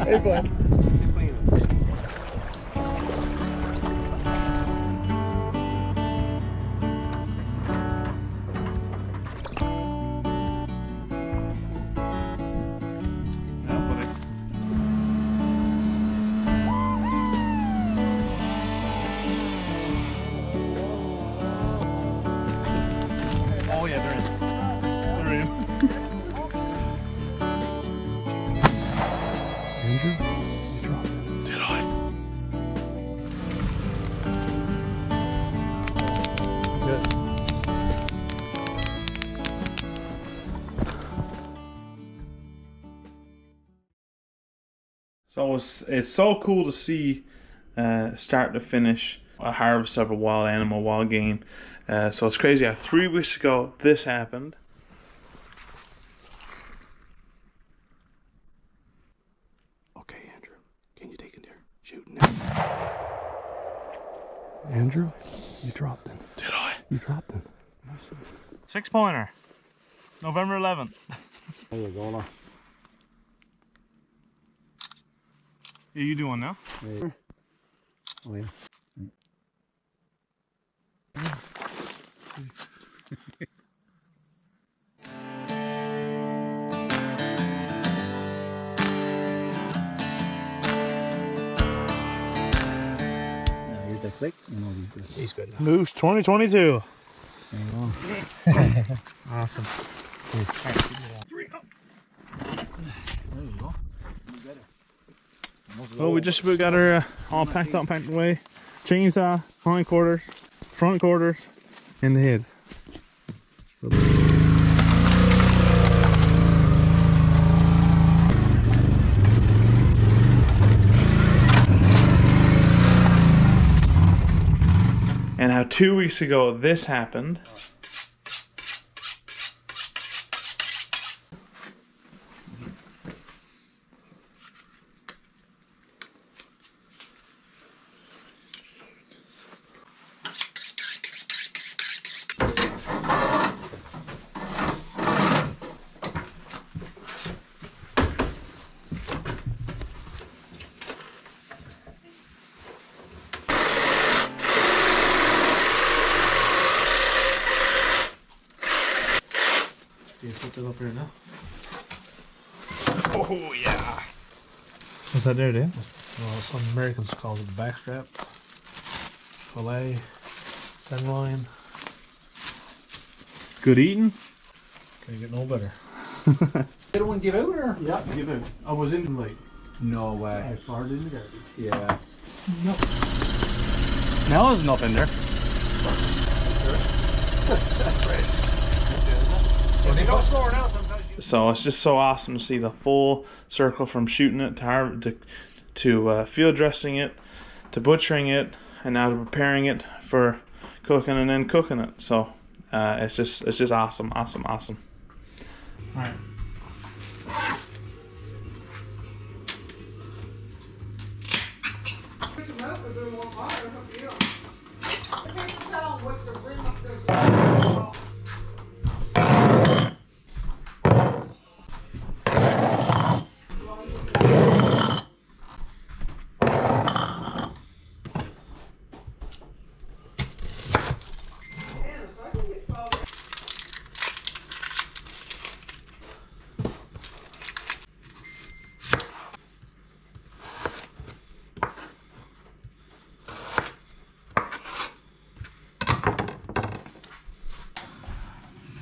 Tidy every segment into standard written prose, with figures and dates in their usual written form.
Hey, bud. Oh yeah, they're in. They're in. Andrew, you dropped it. Did I? Good. So it's so cool to see start to finish a harvest of a wild animal, wild game. So it's crazy how 3 weeks ago this happened. Okay, Andrew, can you take it there? Shoot now. Andrew, you dropped it. Did I? You dropped it. 6-pointer. November 11th. There you go, now. Yeah, you do one now? Yeah. Oh, yeah. Here's a click. He's good now. Moose 2022. There you go. Awesome. There you go. Well, we just about got her all packed up, packed away. Chainsaw, hind quarters, front quarters, and the head. And how 2 weeks ago this happened. You put that up here now. Oh yeah. What's that there, dude? Well, some Americans call it the backstrap. Filet. Tenderloin. Good eating. Can't get no better. Did one give out or? Yeah, give it. I was in late. No way. I farted in the garbage. Yeah. Nope. Now there's nothing there. They go slower now sometimes. So it's just so awesome to see the full circle from shooting it to field dressing it, to butchering it, and now to preparing it for cooking and then cooking it. So it's just awesome. All right.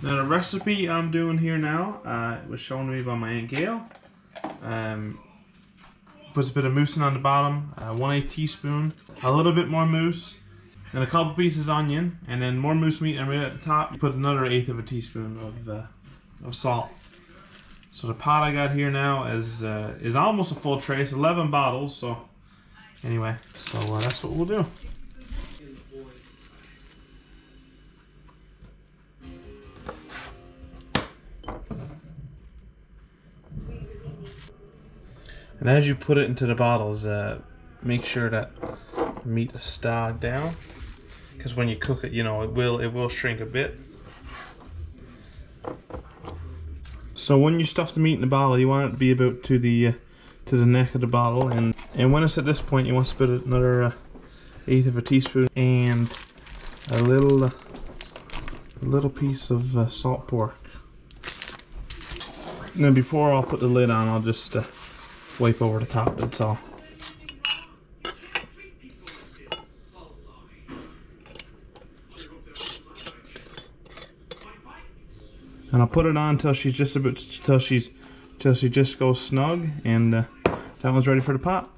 Now the recipe I'm doing here now was shown to me by my Aunt Gail. Puts a bit of mousseline on the bottom, 1/8 teaspoon, a little bit more mousse, then a couple pieces onion, and then more moose meat, and right at the top you put another 1/8 of a teaspoon of salt. So the pot I got here now is almost a full tray. It's 11 bottles. So anyway, so that's what we'll do. And as you put it into the bottles, make sure that the meat is stowed down, because when you cook it, you know, it will shrink a bit. So when you stuff the meat in the bottle, you want it to be about to the neck of the bottle, and when it's at this point, you want to put another 1/8 of a teaspoon and a little piece of salt pork. And then before I'll put the lid on, I'll just wipe over the top. That's all. And I'll put it on until she's just till she just goes snug, and that one's ready for the pot.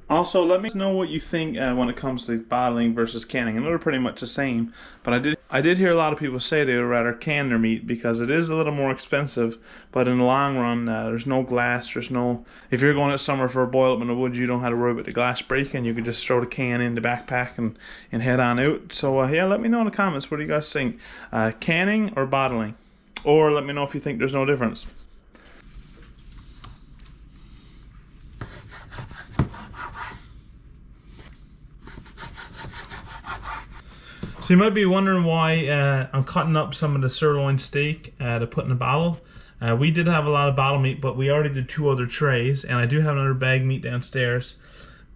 Also, let me know what you think when it comes to bottling versus canning. I know they're pretty much the same, but I did hear a lot of people say they would rather can their meat because it is a little more expensive, but in the long run, there's no glass, there's no... If you're going out summer for a boil up in the woods, you don't have to worry about the glass breaking. You can just throw the can in the backpack and head on out. So yeah, let me know in the comments, what do you guys think? Canning or bottling? Or let me know if you think there's no difference. So you might be wondering why I'm cutting up some of the sirloin steak to put in a bottle. We did have a lot of bottle meat, but we already did 2 other trays, and I do have another bag meat downstairs.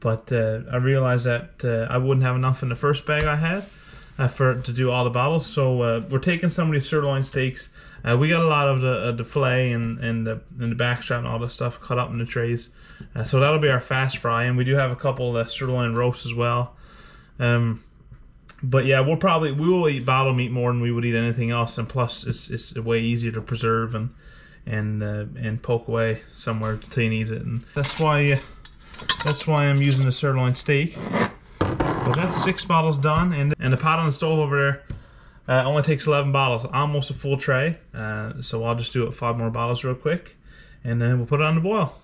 But I realized that I wouldn't have enough in the first bag I had to do all the bottles. So we're taking some of these sirloin steaks. We got a lot of the fillet and the backstrap and all this stuff cut up in the trays. So that'll be our fast fry, and we do have a couple sirloin roasts as well. But yeah, we will eat bottle meat more than we would eat anything else, and plus it's way easier to preserve and poke away somewhere until you need it, and that's why I'm using the sirloin steak. But that's 6 bottles done, and the pot on the stove over there only takes 11 bottles, almost a full tray. So I'll just do it 5 more bottles real quick, and then we'll put it on the boil.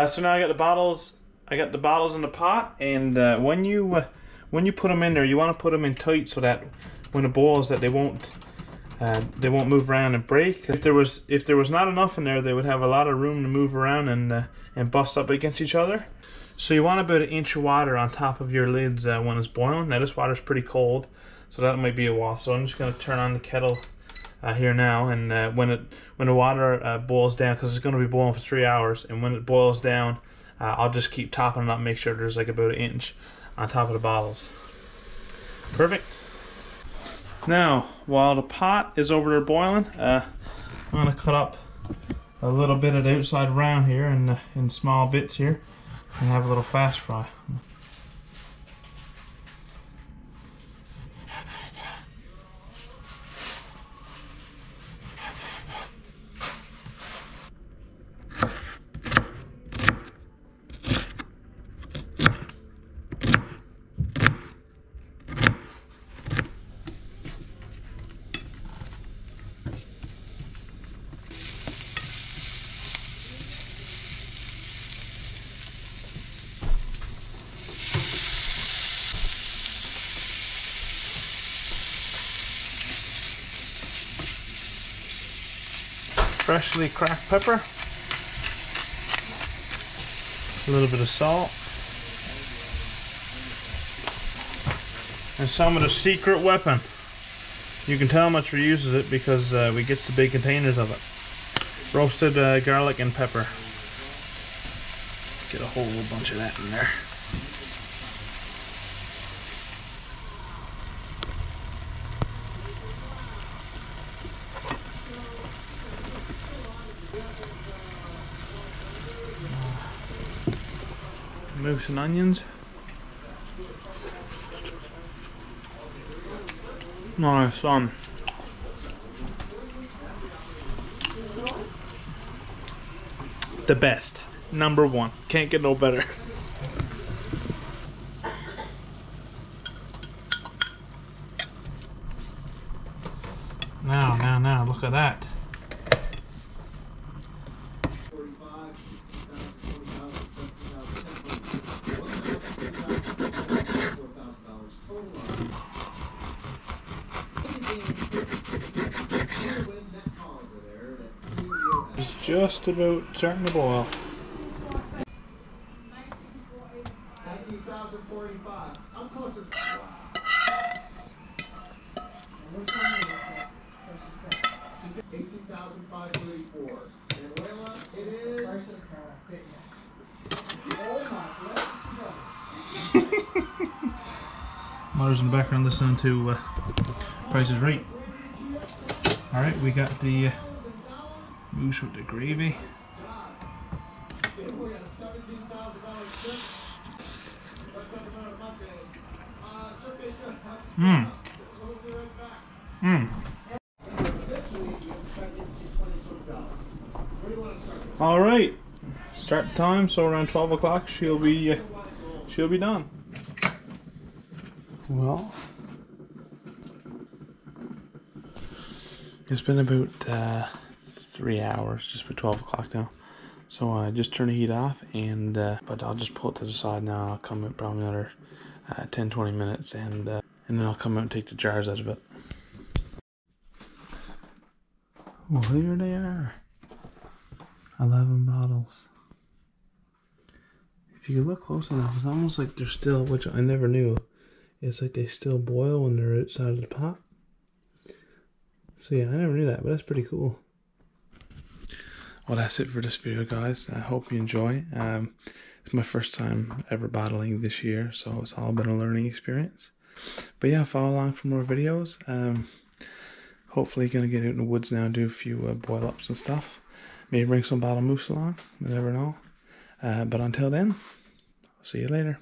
So now I got the bottles. In the pot, and when you put them in there, you want to put them in tight so that when it boils, that they won't move around and break. If there was not enough in there, they would have a lot of room to move around and bust up against each other. So you want about 1 inch of water on top of your lids when it's boiling. Now this water's pretty cold, so that might be a while. So I'm just going to turn on the kettle here now, and when the water boils down, because it's going to be boiling for 3 hours, and when it boils down, I'll just keep topping it up, make sure there's like about 1 inch on top of the bottles. Perfect. Now, while the pot is over there boiling, I'm going to cut up a little bit of the outside round here in small bits here, and have a little fast fry. Freshly cracked pepper, a little bit of salt, and some of the secret weapon. You can tell how much we uses it because we get the big containers of it. roasted garlic and pepper. Get a whole bunch of that in there. Move some onions. Nice son. The best. Number one. Can't get no better. Now, look at that. It's just about starting to boil. 19,045. I'm closest. 18,534. And Layla, it is. Mother's in the background listening to Price is Right. Alright, we got the moose with the gravy. Mmm. Mmm. Alright. Start time, so around 12 o'clock she'll be done. Well, it's been about 3 hours, just about 12 o'clock now. So I just turned the heat off, and but I'll just pull it to the side now. I'll come in probably another 10-20 minutes, and then I'll come out and take the jars out of it. Well, here they are. 11 bottles. If you look close enough, it's almost like they're still, which I never knew. It's like they still boil when they're outside of the pot. So yeah, I never knew that, but that's pretty cool. Well, that's it for this video, guys. I hope you enjoy. It's my first time ever bottling this year, so it's all been a learning experience. But yeah, follow along for more videos. Hopefully gonna get out in the woods now and do a few boil ups and stuff. Maybe bring some bottle moose along, you never know. But until then, I'll see you later.